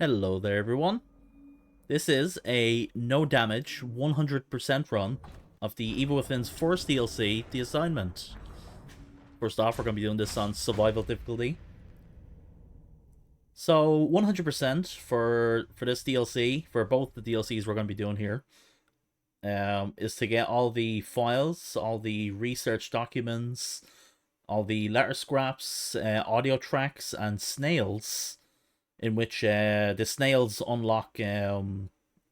Hello there, everyone. This is a no damage 100% run of the Evil Within's first DLC, The Assignment. First off, we're going to be doing this on survival difficulty. So 100% for this DLC, for both the DLCs we're going to be doing here, is to get all the files, all the research documents, all the letter scraps, audio tracks, and snails, in which the snails unlock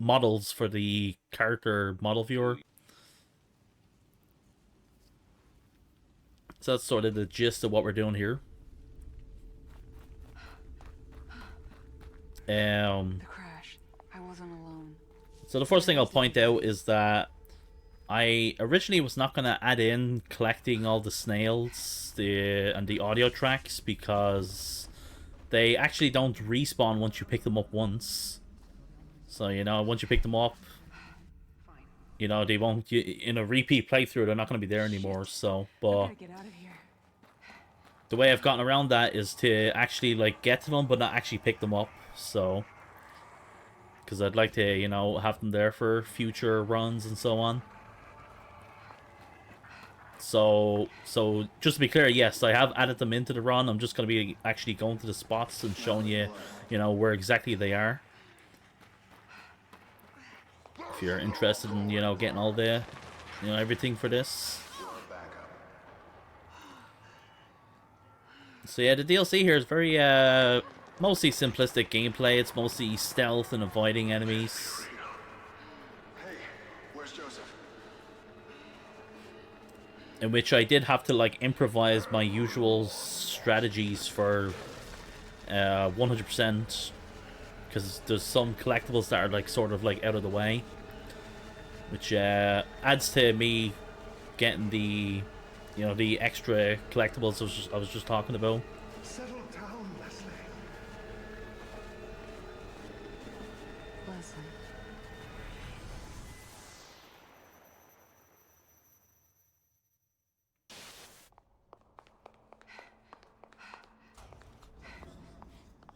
models for the character model viewer. So that's sort of the gist of what we're doing here. The crash. I wasn't alone. So the first thing I'll point out is that I originally was not going to add in collecting all the snails and the audio tracks because they actually don't respawn once you pick them up once. So, you know, once you pick them up, you know, they won't, in a repeat playthrough, they're not going to be there anymore. So, but the way I've gotten around that is to actually, like, get to them, but not actually pick them up. So, because I'd like to, you know, have them there for future runs and so on. So just to be clear, yes, I have added them into the run. I'm just going to be actually going to the spots and showing you, you know, where exactly they are. If you're interested in, you know, getting all the, you know, everything for this. So yeah, the DLC here is very, mostly simplistic gameplay. It's mostly stealth and avoiding enemies. Hey, where's Joseph? In which I did have to, like, improvise my usual strategies for 100%. Because there's some collectibles that are, like, sort of, like, out of the way. Which adds to me getting the, you know, the extra collectibles I was just talking about. Settle down, Leslie. Leslie.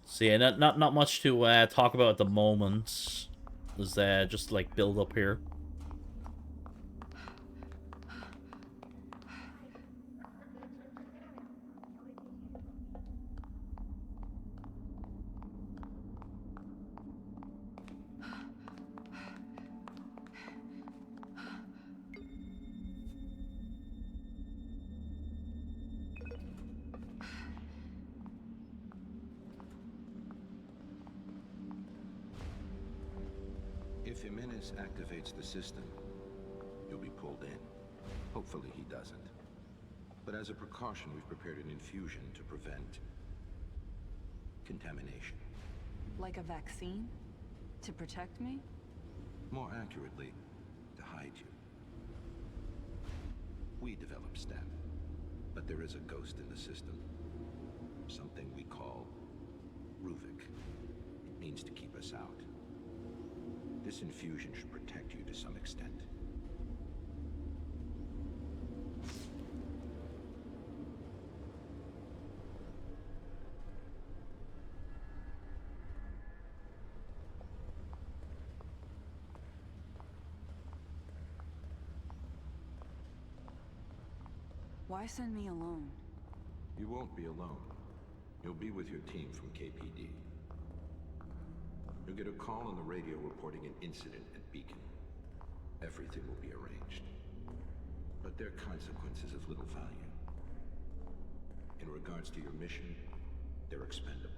So yeah, not much to talk about at the moment. There's just like build up here. If Jimenez activates the system, you'll be pulled in. Hopefully he doesn't. But as a precaution, we've prepared an infusion to prevent contamination. Like a vaccine? To protect me? More accurately, to hide you. We developed STEM, but there is a ghost in the system. Something we call Ruvik. It means to keep us out. This infusion should protect you to some extent. Why send me alone? You won't be alone. You'll be with your team from KPD. You'll get a call on the radio reporting an incident at Beacon. Everything will be arranged. But their consequences of little value. In regards to your mission, they're expendable.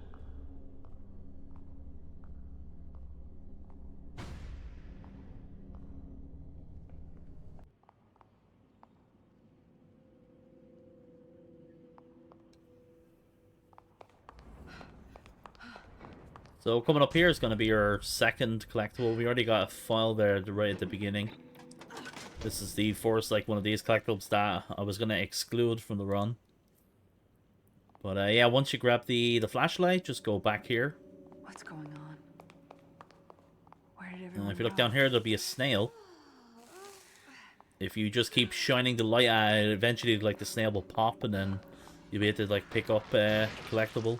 So coming up here is going to be your second collectible. We already got a file there right at the beginning. This is the first, like, one of these collectibles that I was going to exclude from the run. But yeah, once you grab the flashlight, just go back here. What's going on? Where did everyone And if you look go? down here, there'll be a snail. If you just keep shining the light at it, eventually, like, the snail will pop, and then you'll be able to, like, pick up a collectible.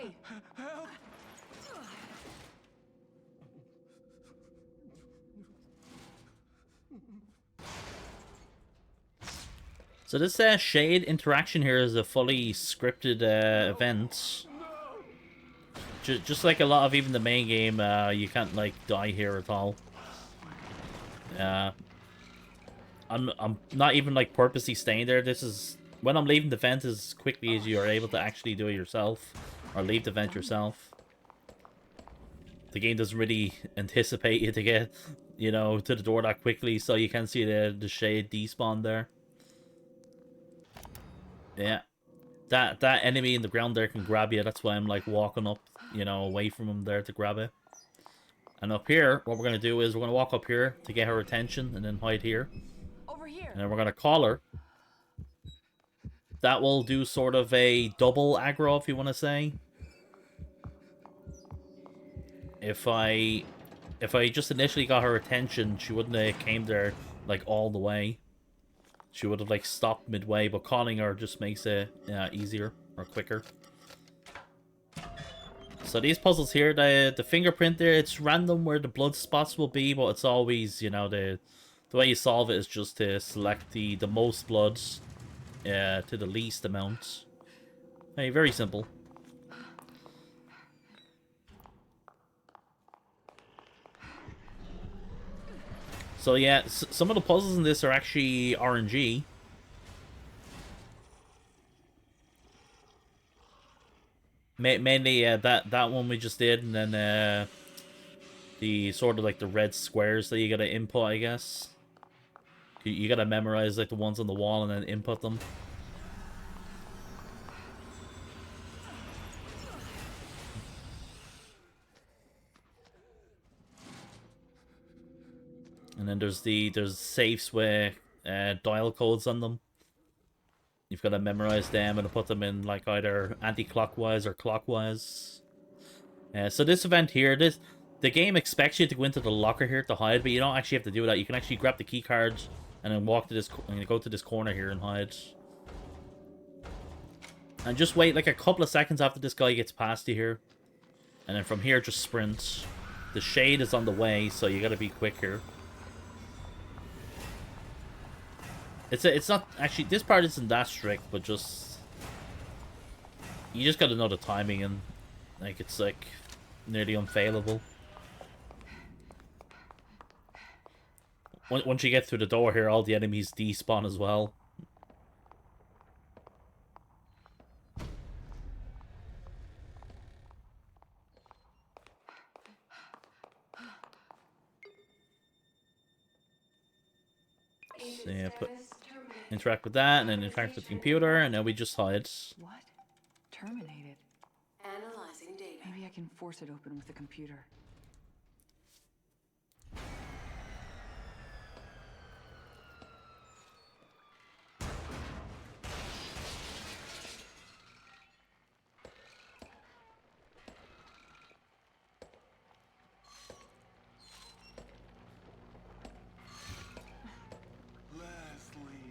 Hey! Help! So this shade interaction here is a fully scripted event. Just like a lot of even the main game, you can't like die here at all. I'm not even like purposely staying there. This is when I'm leaving the vent as quickly as you are able to actually do it yourself, or leave the vent yourself. The game doesn't really anticipate you to get, you know, to the door that quickly, so you can see the shade despawn there. Yeah, that enemy in the ground there can grab you. That's why I'm like walking up, you know, away from him there to grab it. And up here, what we're gonna do is we're gonna walk up here to get her attention, and then hide here. Over here. And then we're gonna call her. That will do sort of a double aggro, if you want to say. If I just initially got her attention, she wouldn't have came there like all the way. She would have like stopped midway, but calling her just makes it easier or quicker. So these puzzles here, the fingerprint there, it's random where the blood spots will be, but it's always, you know, the way you solve it is just to select the most bloods to the least amount. Hey, very simple. So yeah, some of the puzzles in this are actually RNG. Mainly that one we just did, and then the sort of like the red squares that you gotta input, I guess. You gotta memorize like the ones on the wall and then input them. And then there's safes with dial codes on them. You've got to memorize them and put them in like either anti-clockwise or clockwise. So this event here, the game expects you to go into the locker here to hide, but you don't actually have to do that. You can actually grab the key cards and then walk to this, and go to this corner here and hide. And just wait like a couple of seconds after this guy gets past you here, and then from here just sprint. The shade is on the way, so you got to be quick here. It's not actually, this part isn't that strict, but just you just got to know the timing, and like it's like nearly unfailable. Once you get through the door here, all the enemies despawn as well. So yeah, interact with that, and then interact with the computer, and then we just hide. What? Terminated. Analyzing data. Maybe I can force it open with the computer. Leslie.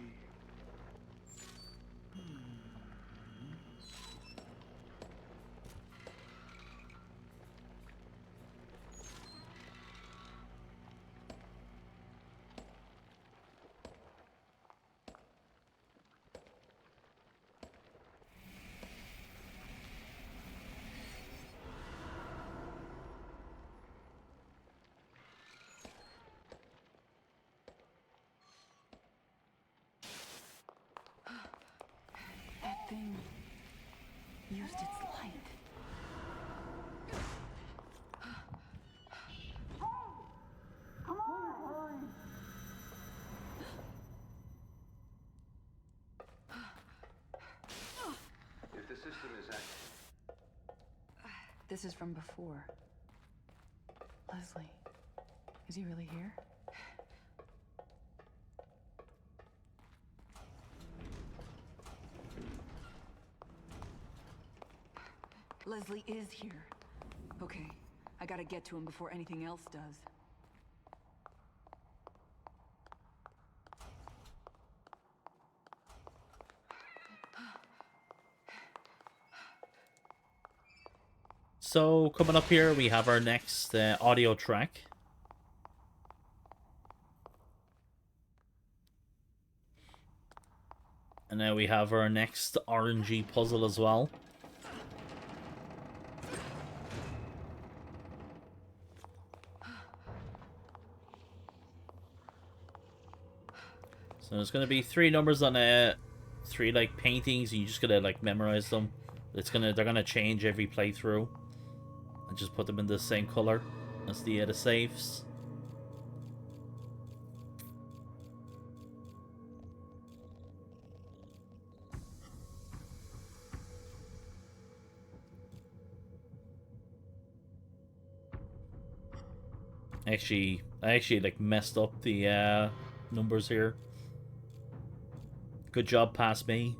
That thing used its light. If the system is active, This is from before. Leslie, is he really here? Leslie is here. Okay, I gotta get to him before anything else does. So coming up here, we have our next audio track. And now we have our next RNG puzzle as well. So there's gonna be 3 numbers on 3 like paintings. You just gotta like memorize them. They're gonna change every playthrough, and just put them in the same color as the saves. I actually like messed up the numbers here. Good job, past me.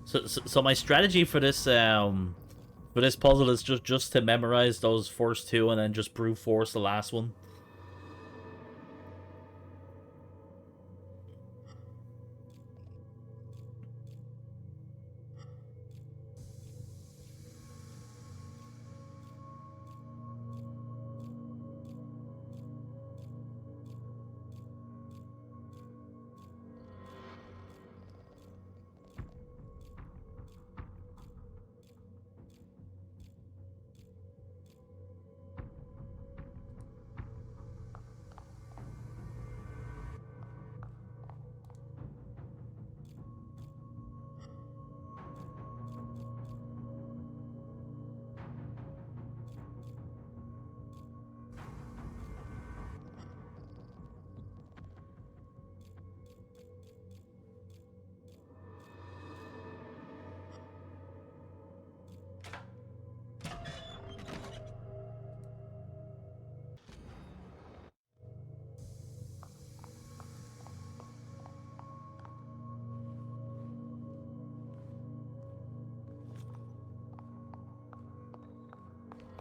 So my strategy for this puzzle is just to memorize those first 2 and then just brute force the last one.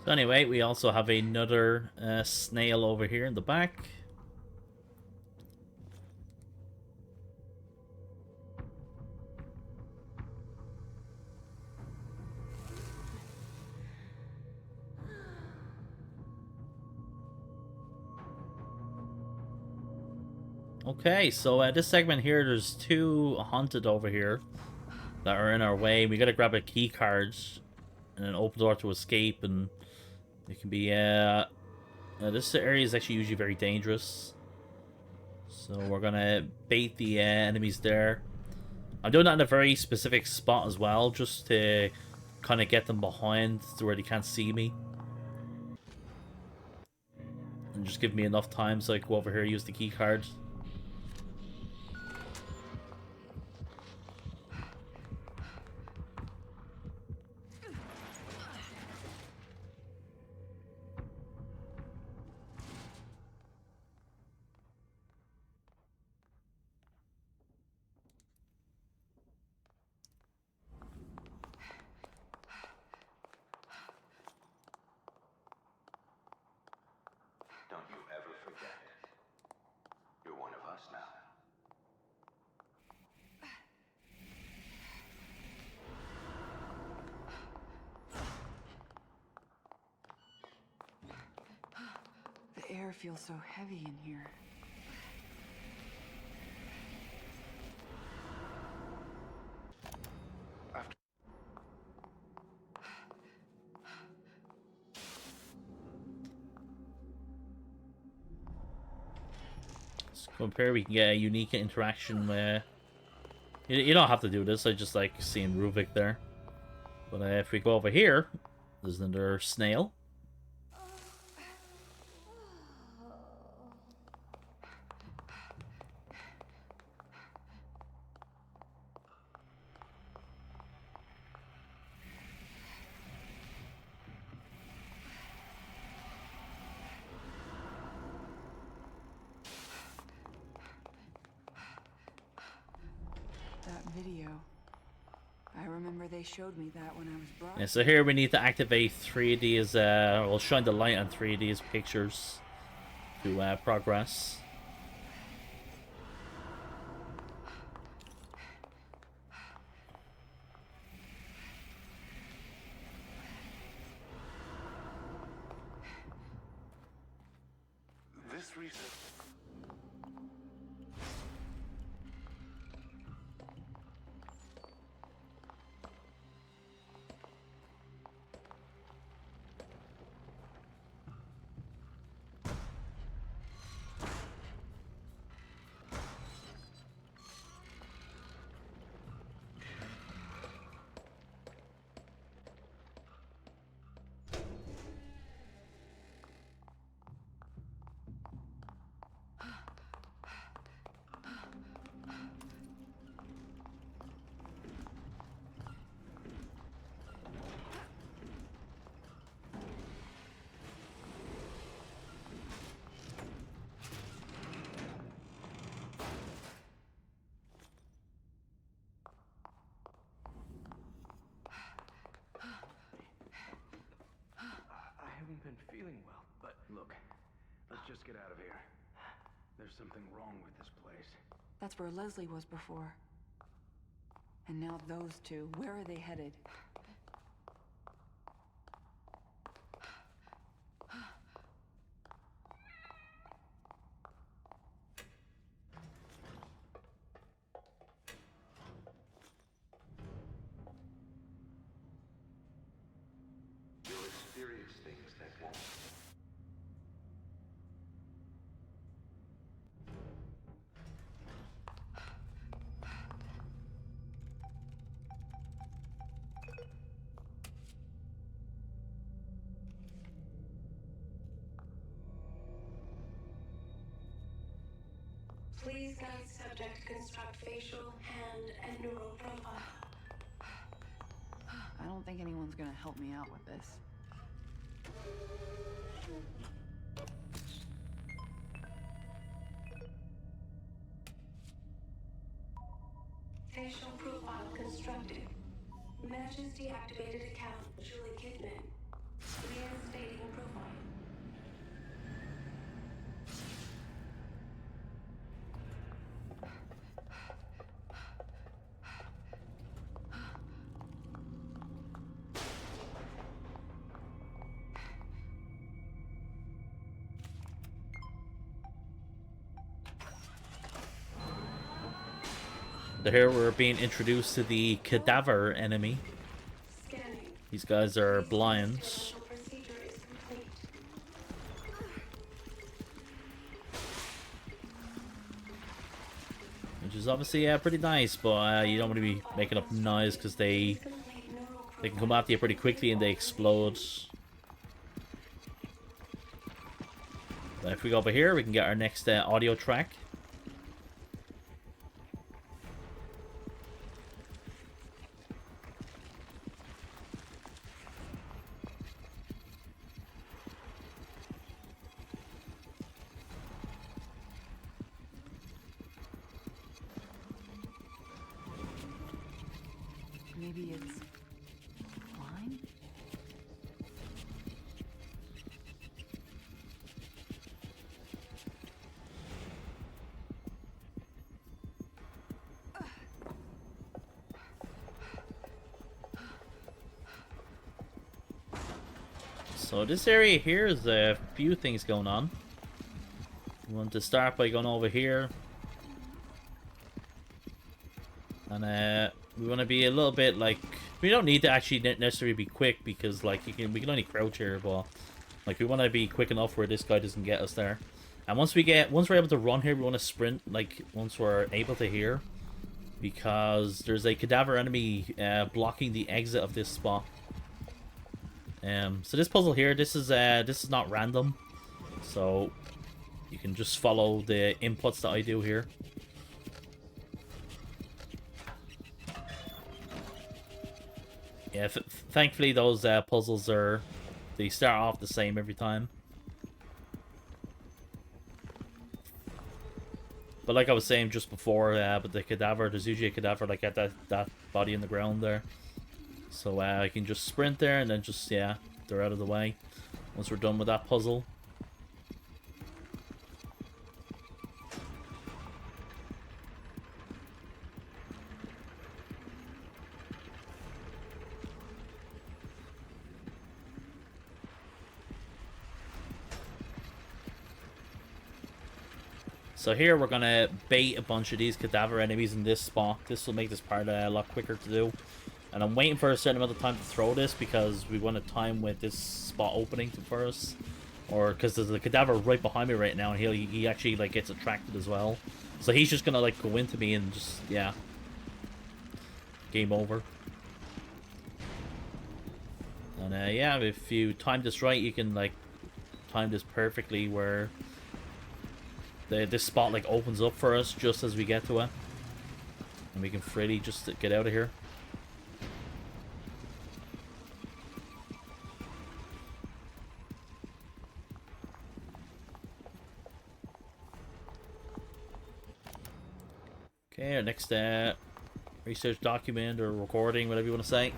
So anyway, we also have another snail over here in the back. Okay, so this segment here, there's 2 haunted over here that are in our way. We gotta grab a key card and an open door to escape, and it can be this area is actually usually very dangerous. So we're gonna bait the enemies there. I'm doing that in a very specific spot as well, just to kind of get them behind to where they can't see me. And just give me enough time so I can go over here and use the key card. Don't you ever forget. You're one of us now. The air feels so heavy in here. Let's compare, we can get a unique interaction where... You don't have to do this, I just like seeing Ruvik there. But if we go over here, there's another snail. That video. I remember they showed me that when I was brought. Yeah, so here we need to activate 3 of these, we'll shine the light on 3 of these pictures to progress. research. I haven't been feeling well, but look, let's just get out of here. There's something wrong with this place. That's where Leslie was before. And now those two, where are they headed? You'll experience things that won't. Please guide subject construct facial, hand, and neural profile. I don't think anyone's gonna help me out with this. Facial profile constructed. Matches deactivated account Juli Kidman. Reinstating profile. Here we're being introduced to the Cadaver enemy. Scanning. These guys are blind, Medical procedure is complete. which is obviously pretty nice, but you don't want to be making up noise because they Complete neural can come after you pretty quickly and they explode. But if we go over here, we can get our next audio track. Maybe it's blind? So this area here is a few things going on. We want to start by going over here. And we want to be a little bit like, we don't need to actually necessarily be quick because like we can only crouch here, but like we want to be quick enough where this guy doesn't get us there. And once we're able to run here, we want to sprint like once we're able to here, because there's a cadaver enemy blocking the exit of this spot. So this puzzle here, this is not random, so you can just follow the inputs that I do here. Yeah, thankfully those puzzles they start off the same every time. But like I was saying just before, but the cadaver, there's usually a cadaver like at that body in the ground there. So I can just sprint there and then just, yeah, they're out of the way once we're done with that puzzle. So here we're gonna bait a bunch of these cadaver enemies in this spot. This will make this part a lot quicker to do. And I'm waiting for a certain amount of time to throw this because we want to time with this spot opening for us. Or because there's a cadaver right behind me right now, and he actually like gets attracted as well. So he's just gonna like go into me and just, yeah, game over. And yeah, if you time this right, you can like time this perfectly where this spot like opens up for us just as we get to it, and we can freely just get out of here. Okay, our next research document or recording, whatever you want to say.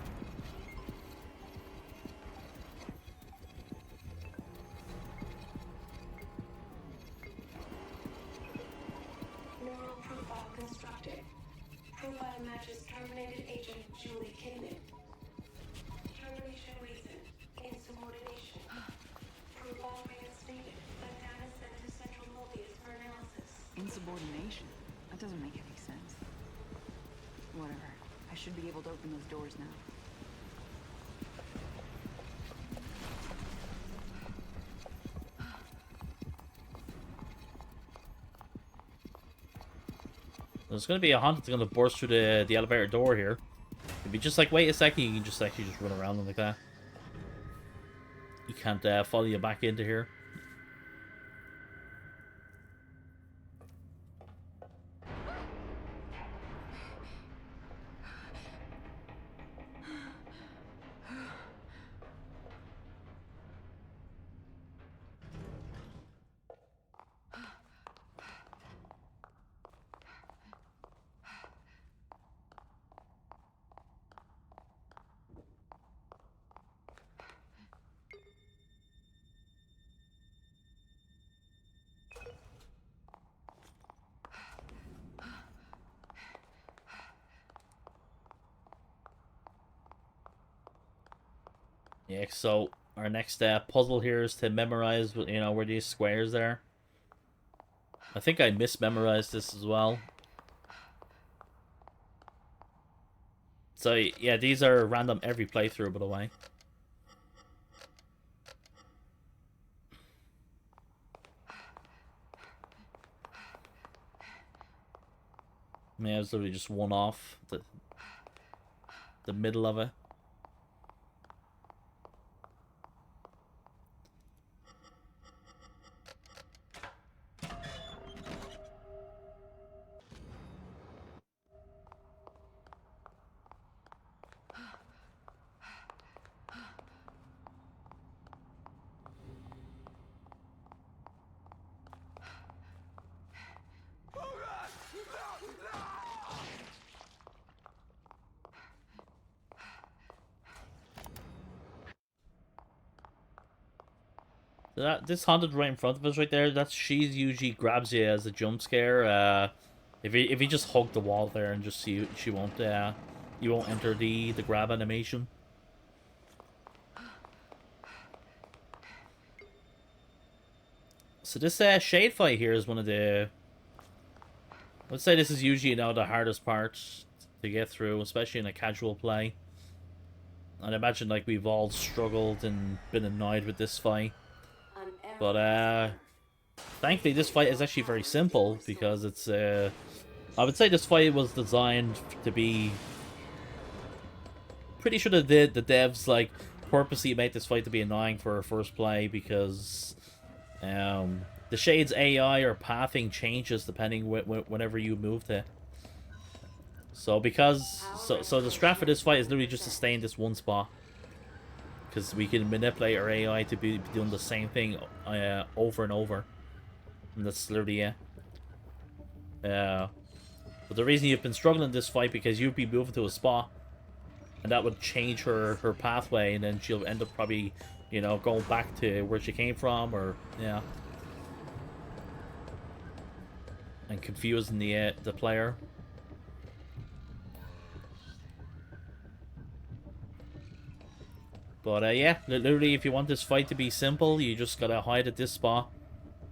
Neural profile constructed. Profile matches terminated agent Juli Kidman. Termination reason: insubordination. Profile reinstated, but data sent to Central Mobius for analysis. Insubordination? That doesn't make any sense. Whatever. I should be able to open those doors now. There's gonna be a hunt that's gonna burst through the elevator door here. If you just like wait a second, you can just actually just run around them like that. You can't follow you back into here. Yeah, so our next puzzle here is to memorize, you know, where these squares are. I think I mismemorized this as well. So yeah, these are random every playthrough, by the way. Yeah, it's literally just one off the middle of it. This haunted right in front of us right there, that's she usually grabs you as a jump scare. If you just hug the wall there and just see, she won't you won't enter the grab animation. So this shade fight here is one of the, let's say this is usually now the hardest part to get through, especially in a casual play. And I imagine like we've all struggled and been annoyed with this fight. But thankfully this fight is actually very simple because it's I would say this fight was designed to be, pretty sure the devs like purposely made this fight to be annoying for a first play because the Shade's AI or pathing changes depending whenever you move to. So the strat for this fight is literally just to stay in this one spot. Because we can manipulate our AI to be doing the same thing over and over. And that's literally it. But the reason you've been struggling in this fight because you'd be moving to a spot. And that would change her pathway. And then she'll end up probably, you know, going back to where she came from. Or, yeah. And confusing the player. But yeah, literally if you want this fight to be simple, you just gotta hide at this spot.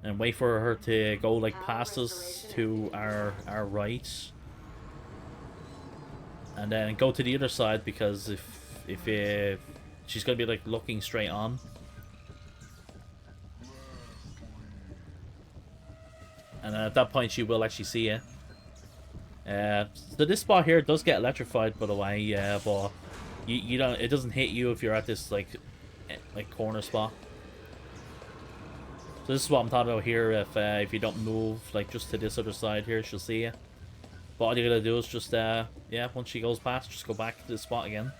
and wait for her to go like past us to our right, and then go to the other side, because if she's gonna be like looking straight on. And at that point, she will actually see you. So this spot here does get electrified, by the way. Yeah, but you don't. It doesn't hit you if you're at this like corner spot. So this is what I'm talking about here. If you don't move like just to this other side here, she'll see you. But all you gotta do is just yeah, once she goes past, just go back to the spot again.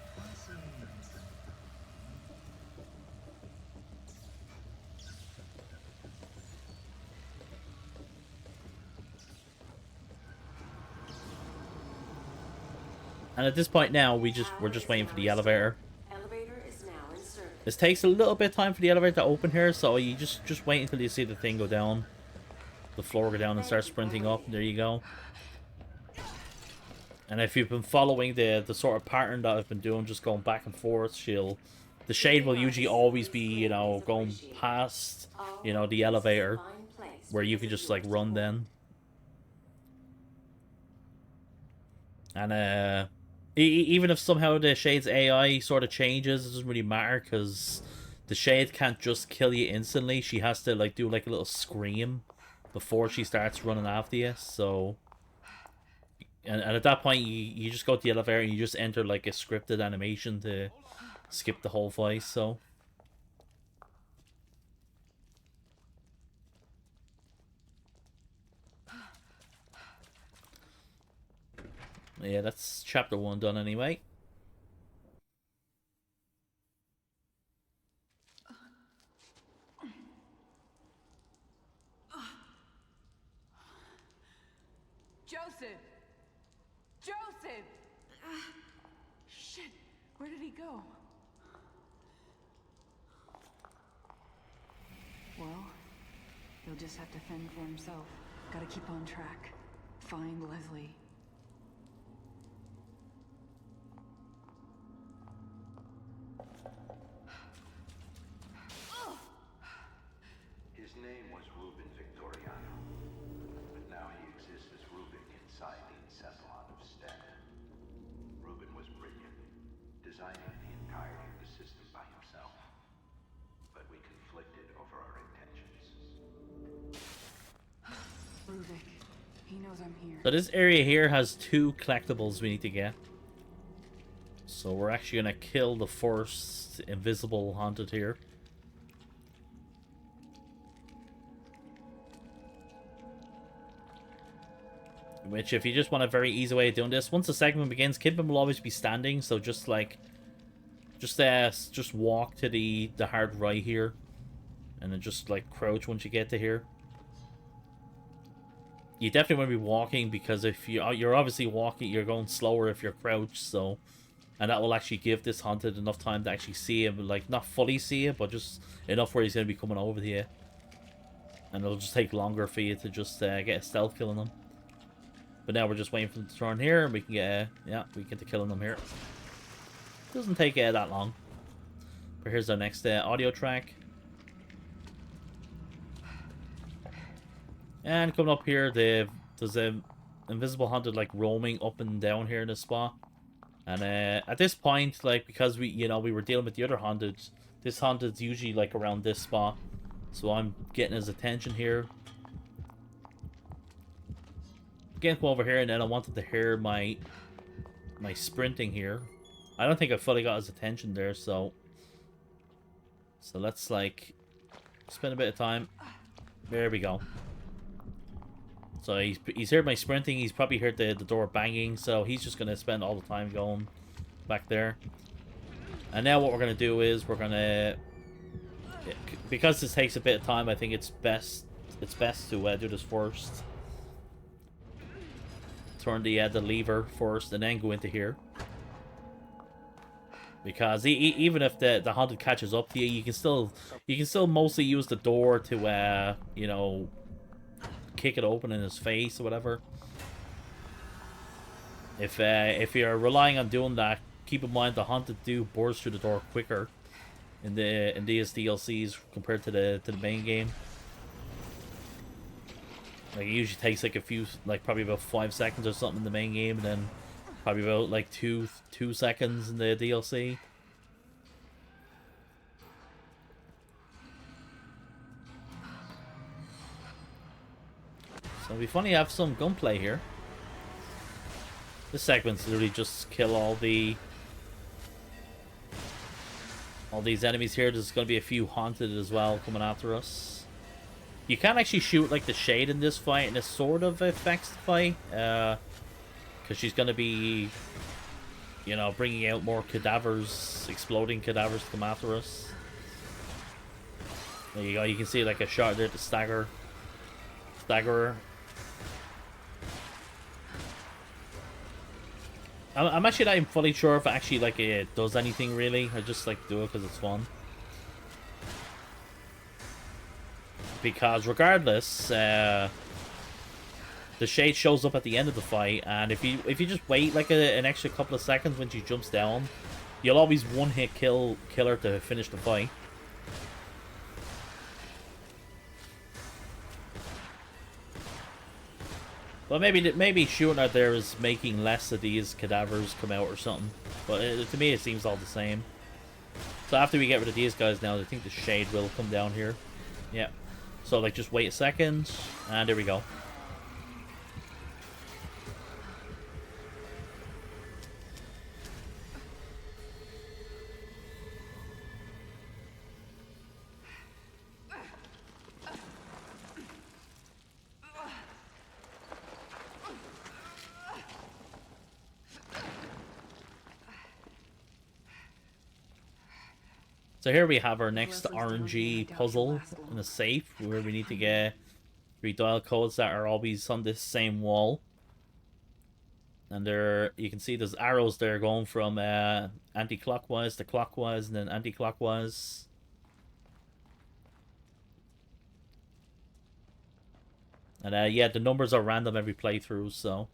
And at this point now, we're just waiting for the elevator. Elevator is now in service. This takes a little bit of time for the elevator to open here, so you just wait until you see the thing go down, the floor go down, and start sprinting up. There you go. And if you've been following the sort of pattern that I've been doing, just going back and forth, the shade will usually always be, you know, going past, you know, the elevator, where you can just like run then. And even if somehow the shade's AI sort of changes, it doesn't really matter, because the shade can't just kill you instantly. She has to like do like a little scream before she starts running after you. So, and at that point, you just go to the elevator and you just enter like a scripted animation to skip the whole fight. So. Yeah, that's chapter 1 done anyway. Joseph! Joseph! Shit, where did he go? Well, he'll just have to fend for himself. Gotta keep on track. Find Leslie. His name was Ruben Victoriano, but now he exists as Rubik inside the Encephalon of Stet. Ruben was brilliant, designing the entirety of the system by himself, but we conflicted over our intentions. Ruvik, he knows I'm here. So this area here has 2 collectibles we need to get. So we're actually gonna kill the first invisible haunted here. Which, if you just want a very easy way of doing this, once the segment begins, Kidman will always be standing, so just like, just walk to the hard right here, and then just like crouch once you get to here. You definitely want to be walking, because if you're obviously walking, you're going slower if you're crouched. So, and that will actually give this haunted enough time to actually see him, like not fully see it, but just enough where he's gonna be coming over to you, and it'll just take longer for you to just get a stealth kill on him. But now we're just waiting for them to turn here, and we can get, yeah, we get to killing them here. Doesn't take that long. But here's our next audio track. And coming up here, there's a invisible haunted like roaming up and down here in this spot. And at this point, like, because we were dealing with the other haunted, this haunted's usually like around this spot. So I'm getting his attention here. Again, come over here, and then I wanted to hear my sprinting here. I don't think I fully got his attention there, so let's like spend a bit of time. There we go. So he's heard my sprinting. He's probably heard the door banging, so he's just gonna spend all the time going back there. And now what we're gonna do is we're gonna, because this takes a bit of time, I think it's best to do this first. Turn the lever first, and then go into here. Because even if the haunted catches up to you, you can still mostly use the door to you know, kick it open in his face or whatever. If you're relying on doing that, keep in mind the haunted do burst through the door quicker in these DLCs compared to the main game. Like, it usually takes like a few, like probably about 5 seconds or something in the main game, and then probably about like two seconds in the DLC. So it'd be funny to have some gunplay here. This segment's literally just kill all these enemies here. There's going to be a few haunted as well coming after us. You can actually shoot like the shade in this fight, and it sort of affects the fight. Because she's going to be, you know, bringing out more cadavers, exploding cadavers to come after us. There you go. You can see like a shot there to stagger her. I'm actually not even fully sure if actually like it does anything really. I just like do it because it's fun. Because regardless, the shade shows up at the end of the fight, and if you just wait like an extra couple of seconds when she jumps down, you'll always one-hit kill her to finish the fight. But maybe shooting out there is making less of these cadavers come out or something. But to me, it seems all the same. So after we get rid of these guys now, I think the shade will come down here. Yeah. So like just wait a second, and there we go. So here we have our next RNG puzzle in a safe, where we need to get 3 dial codes that are always on this same wall. And there, you can see there's arrows there going from anti-clockwise to clockwise and then anti-clockwise. And yeah, the numbers are random every playthrough, so...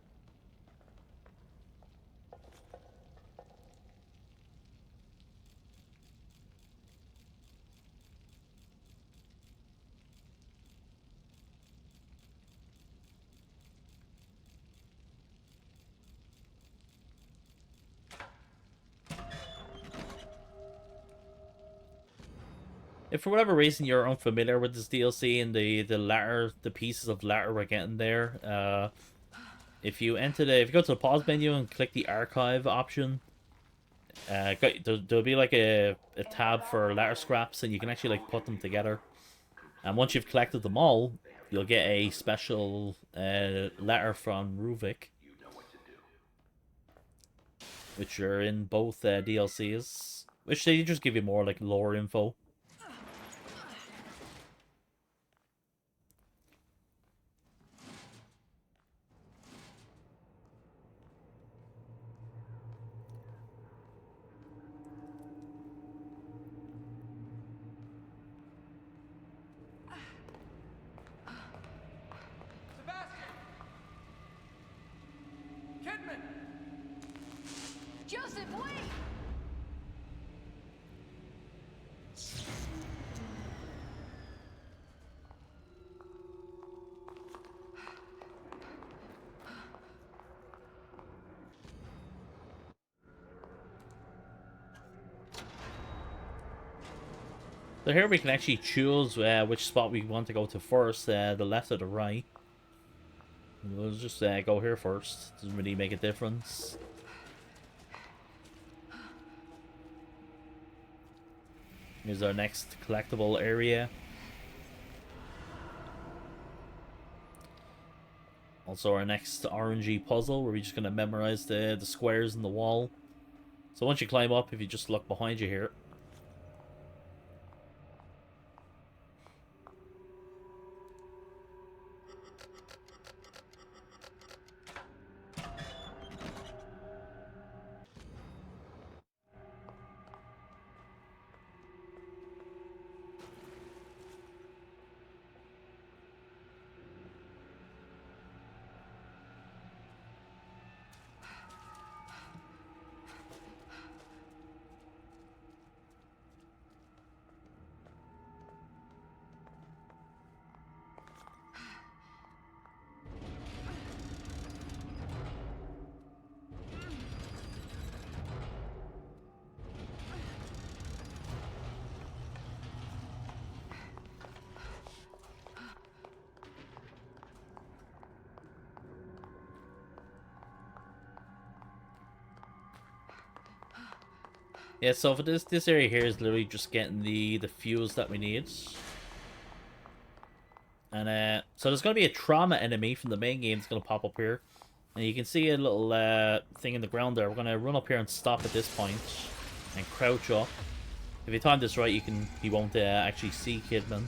If for whatever reason you're unfamiliar with this DLC and the pieces of letter we're getting there, if you go to the pause menu and click the archive option, there'll be like a tab for letter scraps, and you can actually like put them together. And once you've collected them all, you'll get a special letter from Ruvik, which are in both DLCs, which they just give you more like lore info. Kidman! Joseph, wait! So here we can actually choose which spot we want to go to first, the left or the right. We'll just go here first. Doesn't really make a difference. Here's our next collectible area. Also our next RNG puzzle, where we're just going to memorize the squares in the wall. So once you climb up, if you just look behind you here, Yeah, so for this area here is literally just getting the fuels that we need. And so there's gonna be a trauma enemy from the main game that's gonna pop up here. And you can see a little thing in the ground there. We're gonna run up here and stop at this point and crouch up. If you time this right, he won't actually see Kidman.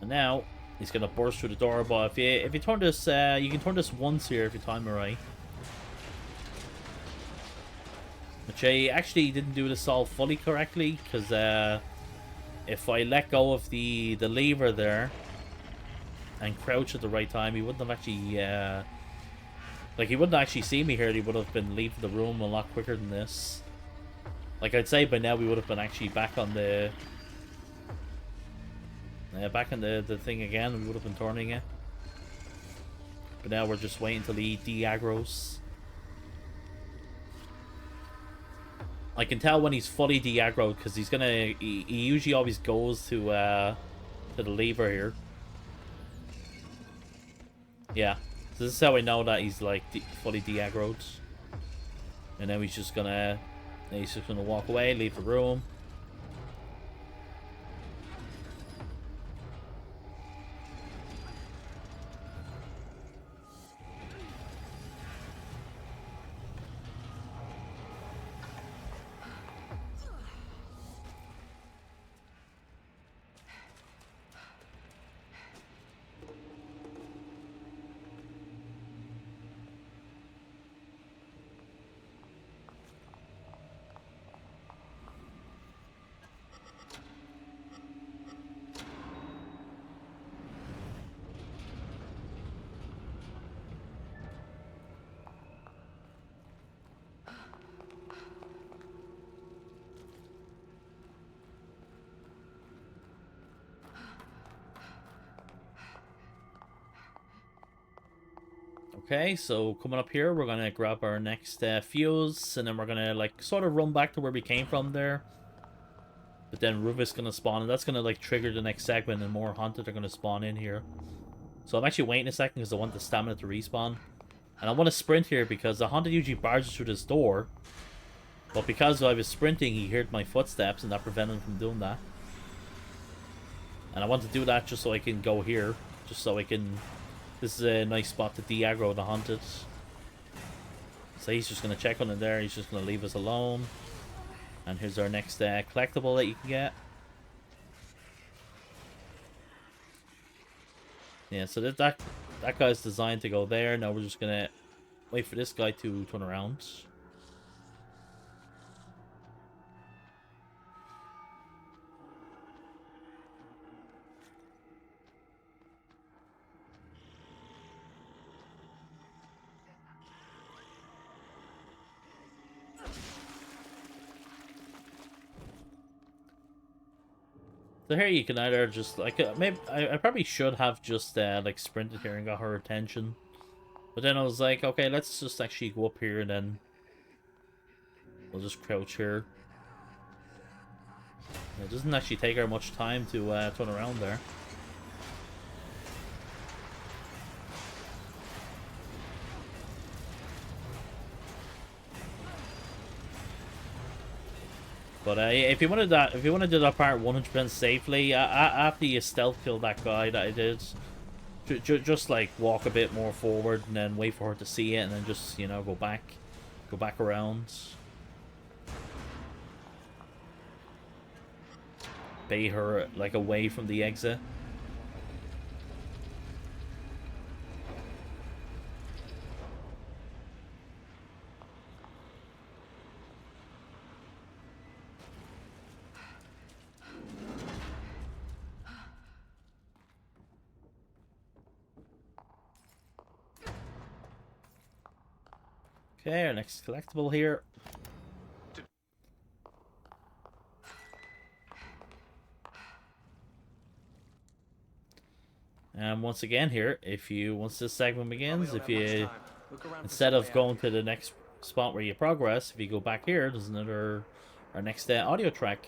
And now he's gonna burst through the door. But if you turn this, you can turn this once here if you time it right. Which I actually didn't do this all fully correctly because if I let go of the lever there and crouch at the right time, he wouldn't have actually like he wouldn't actually see me here. He would have been leaving the room a lot quicker than this. Like I'd say by now we would have been actually back on the the thing again. We would have been turning it. But now we're just waiting till he de-aggroes. I can tell when he's fully de-aggroed because he's gonna. He usually always goes to the lever here. Yeah, so this is how I know that he's like fully de-aggroed. And then he's just gonna walk away, leave the room. Okay, so coming up here, we're gonna grab our next fuse, and then we're gonna like sort of run back to where we came from there. But then Rufus gonna spawn, and that's gonna like trigger the next segment, and more Haunted are gonna spawn in here. So I'm actually waiting a second because I want the stamina to respawn, and I want to sprint here because the Haunted usually barges through this door. But because I was sprinting, he heard my footsteps, and that prevented him from doing that. And I want to do that just so I can go here, just so I can. This is a nice spot to de-aggro the Haunted. So he's just going to check on it there. He's just going to leave us alone. And here's our next collectible that you can get. Yeah, so that guy's designed to go there. Now we're just going to wait for this guy to turn around. So here you can either just like maybe I probably should have just like sprinted here and got her attention, but then I was like, okay, let's just actually go up here and then we'll just crouch here. It doesn't actually take her much time to turn around there. But if you want to do that part 100% safely, after you stealth kill that guy that I did, just like walk a bit more forward and then wait for her to see it, and then just go back around, bait her like away from the exit. Okay, our next collectible here. And once again here, once this segment begins, if you, instead of going to the next spot where you progress, if you go back here, there's our next audio track.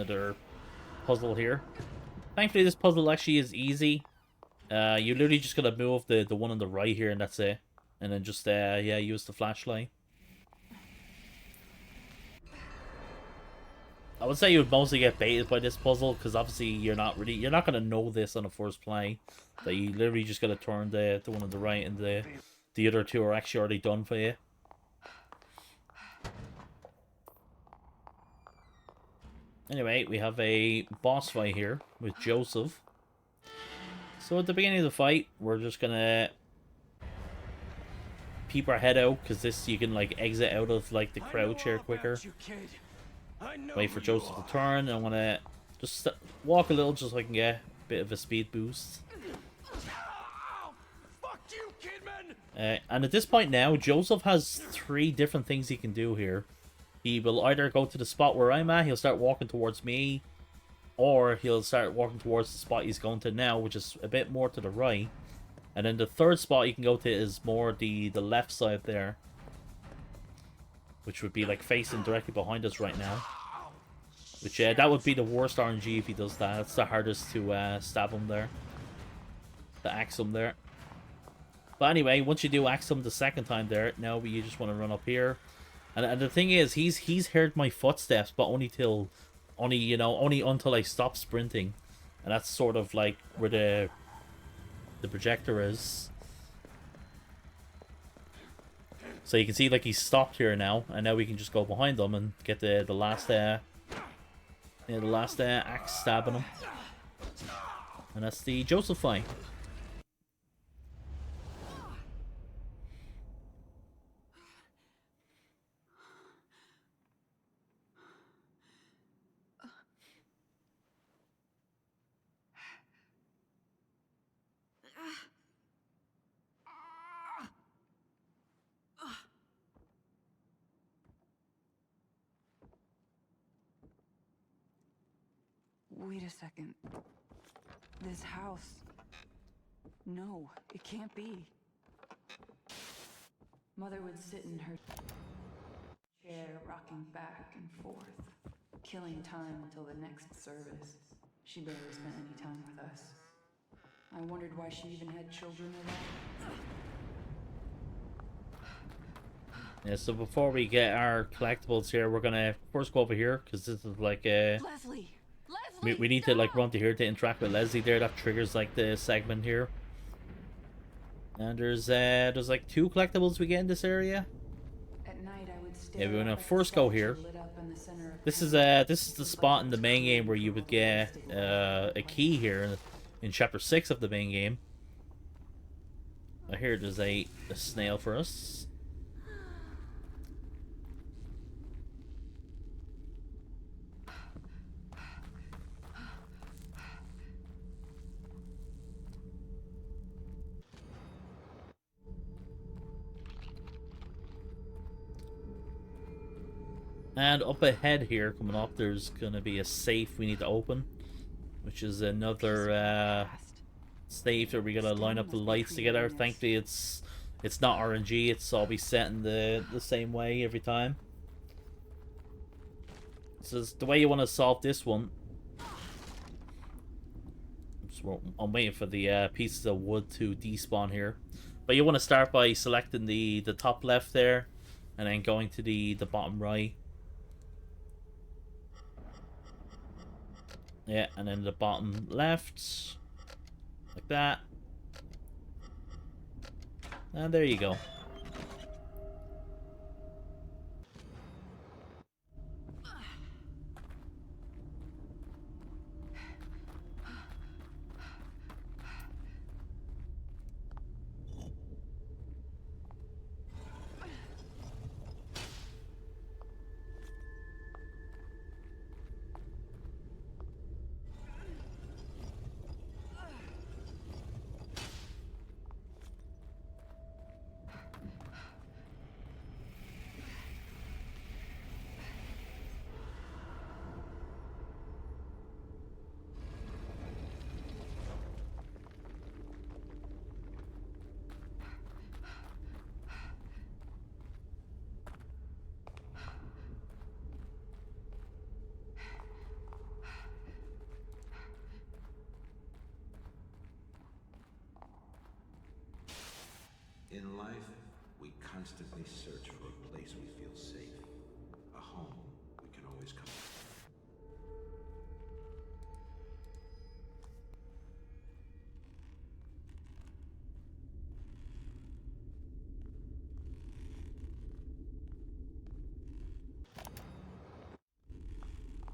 another puzzle here. Thankfully, this puzzle actually is easy. You literally just gotta move the one on the right here, and that's it. And then just yeah, use the flashlight. I would say you would mostly get baited by this puzzle because obviously you're not gonna know this on the first play. That you literally just gotta turn the one on the right, and the other two are actually already done for you. Anyway, we have a boss fight here with Joseph. So at the beginning of the fight, we're just gonna peep our head out because this you can like exit out of like the crouch here quicker. Wait for Joseph to turn. And I'm gonna just walk a little just so I can get a bit of a speed boost. Fuck you, Kidman! And at this point now, Joseph has 3 different things he can do here. He will either go to the spot where I'm at, he'll start walking towards me, or he'll start walking towards the spot he's going to now, which is a bit more to the right. And then the third spot you can go to is more the left side there, which would be like facing directly behind us right now. Which that would be the worst RNG if he does that. That's the hardest to stab him there, to axe him there. But anyway, once you do axe him the second time there, now you just want to run up here. And the thing is, he's heard my footsteps, but only until I stop sprinting, and that's sort of like where the projector is. So you can see like he's stopped here now, and now we can just go behind him and get the last axe stabbing him, and that's the Joseph fight. Wait a second. This house... No, it can't be. Mother would sit in her chair, rocking back and forth, killing time until the next service. She barely spent any time with us. I wondered why she even had children at all. Yeah, so before we get our collectibles here, we're gonna first go over here, because this is like Leslie! we need to like run to here to interact with Leslie there. That triggers like the segment here. And there's like 2 collectibles we get in this area. At night, I would Yeah, we're gonna first go here. This is the spot in the main game where you would get a key here in chapter 6 of the main game. Here there's a snail for us. And up ahead here, coming up, there's gonna be a safe we need to open, which is another safe that we gotta line up the lights together. Thankfully, it's not RNG. It's all be set in the same way every time. So the way you want to solve this one. I'm waiting for the pieces of wood to despawn here, but you want to start by selecting the top left there, and then going to the bottom right. Yeah, and then the bottom left, like that. And there you go. constantly search for a place we feel safe. A home we can always come back.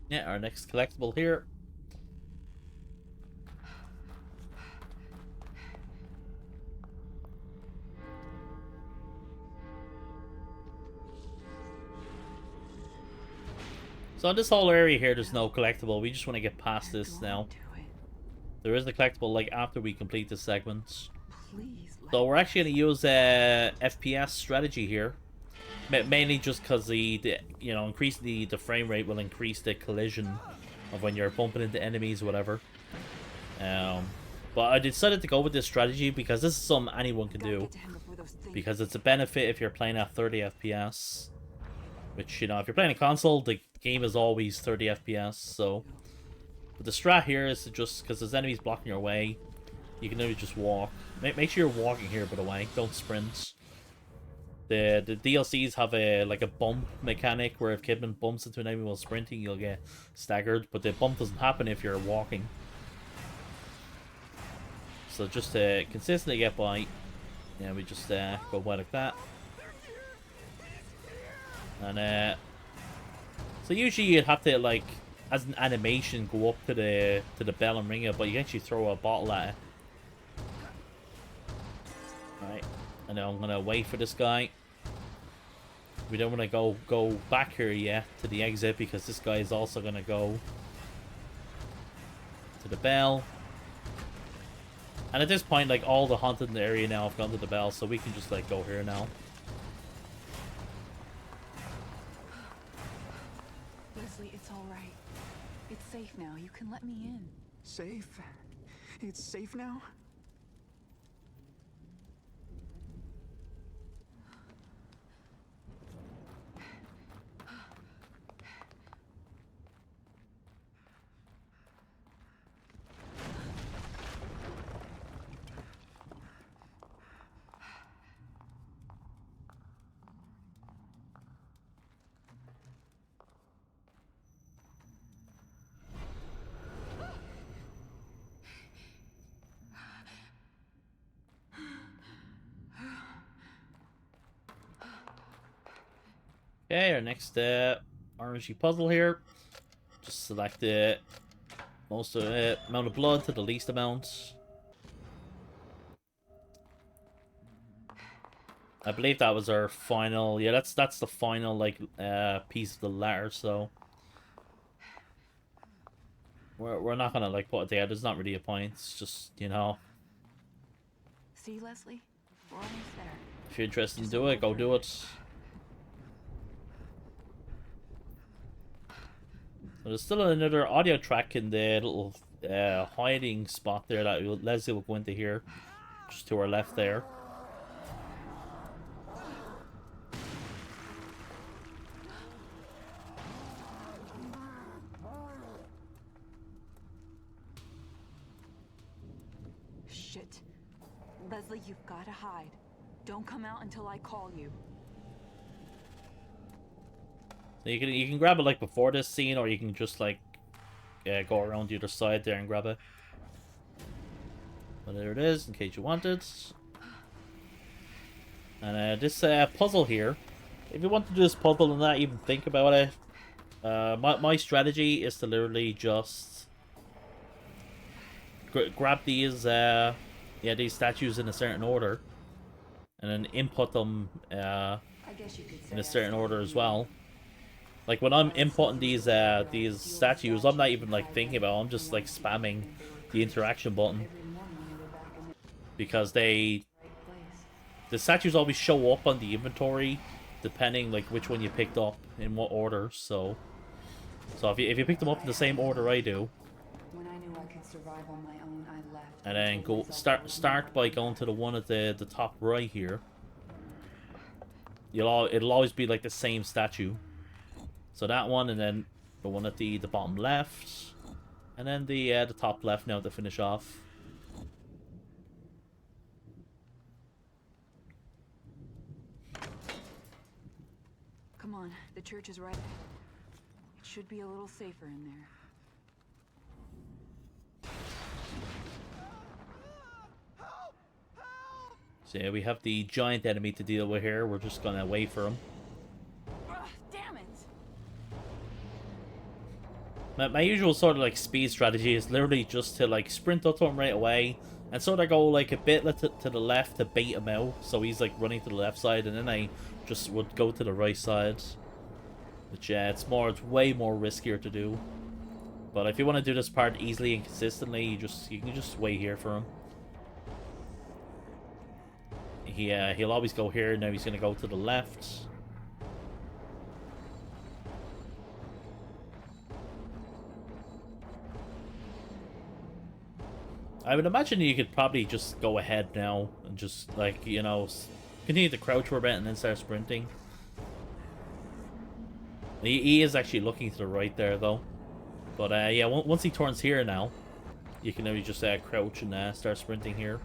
Yeah, our next collectible here. So in this whole area here, there's no collectible. We just want to get past this now. There is the collectible, like, after we complete this segment. So we're actually going to use FPS strategy here. Mainly just because the you know, increase the frame rate will increase the collision of when you're bumping into enemies or whatever. But I decided to go with this strategy because this is something anyone can do. Because it's a benefit if you're playing at 30 FPS. Which, you know, if you're playing a console, the game is always 30 FPS, so... But the strat here is to just, because there's enemies blocking your way, you can literally just walk. Make sure you're walking here, by the way, don't sprint. The DLCs have a bump mechanic, where if Kidman bumps into an enemy while sprinting, you'll get staggered, but the bump doesn't happen if you're walking. So just to consistently get by, yeah, we just go by like that. And so usually you'd have to, like, as an animation, go up to the bell and ring it, but you can actually throw a bottle at it. Right, and now I'm gonna wait for this guy. We don't want to go back here yet to the exit because this guy is also gonna go to the bell. And at this point, like, all the haunted in the area now have gone to the bell, so we can just, like, go here now. Leslie, it's all right. It's safe now. You can let me in. Safe? It's safe now? Okay, our next RNG puzzle here. Just select the most amount of blood to the least amount. I believe that was our final. Yeah, that's the final, like, piece of the ladder. So we're not gonna, like, put it there. There's not really a point. It's just, you know. See, Leslie? We're almost there. If you're interested in doing it, go do it. So there's still another audio track in the little hiding spot there that Leslie will go into here. Just to our left there. Shit. Leslie, you've got to hide. Don't come out until I call you. So you can grab it, like, before this scene, or you can just, like, go around the other side there and grab it. But there it is, in case you want it. And this puzzle here, if you want to do this puzzle and not even think about it, my strategy is to literally just grab these these statues in a certain order, and then input them in a certain order as well. Like, when I'm inputting these statues, I'm not even, like, thinking about it. I'm just, like, spamming the interaction button. Because the statues always show up on the inventory, depending, like, which one you picked up, in what order, so if you pick them up in the same order I do, When I knew I could survive on my own, I left. and then start by going to the one at the top right here. It'll always be, like, the same statue. So that one, and then the one at the bottom left, and then the top left now to finish off. on, the church is right. It should be a little safer in there. So yeah, we have the giant enemy to deal with here. We're just gonna wait for him. Damn it! My usual sort of like speed strategy is literally just to like sprint up to him right away and sort of go like a bit to the left to bait him out, so he's like running to the left side, and then I just would go to the right side. But yeah, it's way more riskier to do. But if you want to do this part easily and consistently, you can just wait here for him. He'll always go here. Now he's gonna go to the left. I would imagine you could probably just go ahead now and just, like, you know, continue to crouch for a bit and then start sprinting. He is actually looking to the right there, though. But, yeah, once he turns here now, you can maybe just crouch and start sprinting here.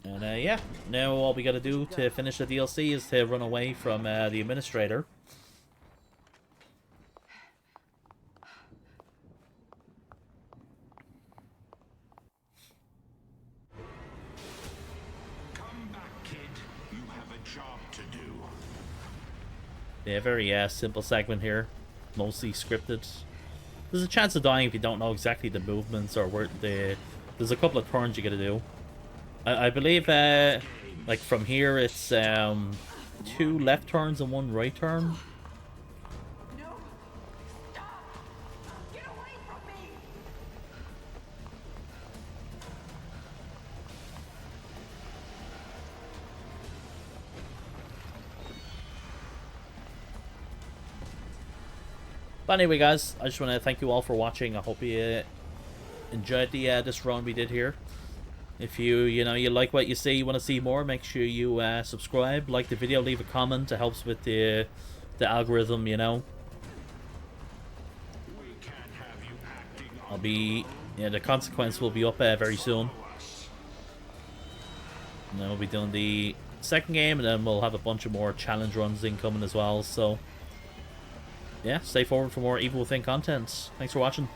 And, yeah, now all we gotta do to finish the DLC is to run away from the administrator. Yeah, very simple segment here, mostly scripted. There's a chance of dying if you don't know exactly the movements or where there's a couple of turns you gotta do. I believe like from here it's 2 left turns and 1 right turn. No! Stop! Get away from me! But anyway, guys, I just want to thank you all for watching. I hope you enjoyed this run we did here. If you like what you see, you want to see more, make sure you subscribe, like the video, leave a comment. It helps with the algorithm, you know. The consequence will be up very soon. And then we'll be doing the second game, and then we'll have a bunch of more challenge runs incoming as well. So yeah, stay forward for more Evil Within content. Thanks for watching.